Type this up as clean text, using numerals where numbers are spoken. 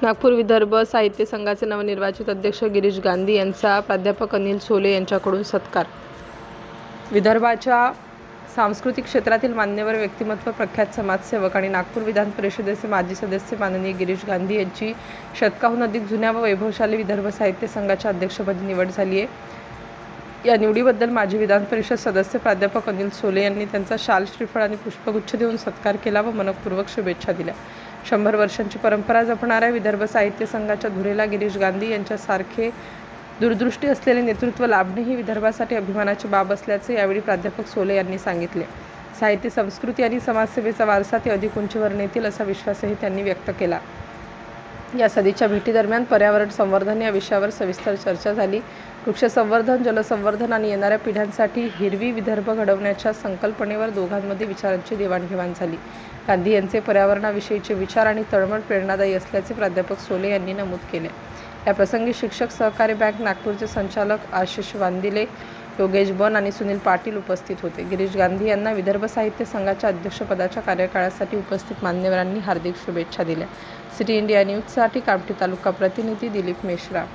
नागपूर विदर्भ साहित्य संघाचे नवनिर्वाचित अध्यक्ष गिरीश गांधी यांचा प्राध्यापक अनिल सोले यांच्याकडून सत्कार। विदर्भाच्या सांस्कृतिक क्षेत्रातील मान्यवर व्यक्तिमत्व, प्रख्यात समाजसेवक आणि नागपूर विधान परिषदेचे माजी सदस्य माननीय गिरीश गांधी यांची शतकाहून अधिक जुन्या व वैभवशाली विदर्भ साहित्य संघाच्या अध्यक्षपदी निवड झाली आहे। या निवडीबद्दल माजी विधान परिषद सदस्य प्राध्यापक अनिल सोले यांनी त्यांचा शाल, श्रीफळ आणि पुष्पगुच्छ देऊन सत्कार केला व मनपूर्वक शुभेच्छा दिल्या। 100 वर्षांची परंपरा जपणाऱ्या विदर्भ साहित्य संघाच्या धुरेला गिरीश गांधी यांच्यासारखे दूरदृष्टी असलेले नेतृत्व लाभणे ही विदर्भासाठी अभिमानाची बाब असल्याचे यावेळी प्राध्यापक सोले यांनी सांगितले। साहित्य, संस्कृती आणि समाजसेवेचा वारसा ते अधिक उंचीवर नेतील असा विश्वासही त्यांनी व्यक्त केला। या सदिच्छा भेटीदरम्यान पर्यावरण संवर्धन या विषयावर सविस्तर चर्चा झाली। वृक्ष संवर्धन, जलसंवर्धन आणि येणाऱ्या पिढ्यांसाठी हिरवी विदर्भ घडवण्याच्या संकल्पनेवर दोघांमध्ये विचारांची देवाणघेवाण झाली। गांधी यांचे पर्यावरणाविषयीचे विचार आणि तळमळ प्रेरणादायी असल्याचे प्राध्यापक सोले यांनी नमूद केले। या प्रसंगी शिक्षक सहकारी बँक नागपूरचे संचालक आशिष वांदिले, योगेश बन आणि सुनील पाटील उपस्थित होते। गिरीश गांधी यांना विदर्भ साहित्य संघाच्या अध्यक्षपदाच्या कार्यकाळासाठी उपस्थित मान्यवरांनी हार्दिक शुभेच्छा दिल्या। सिटी इंडिया न्यूजसाठी कामठी तालुका प्रतिनिधी दिलीप मेश्राम।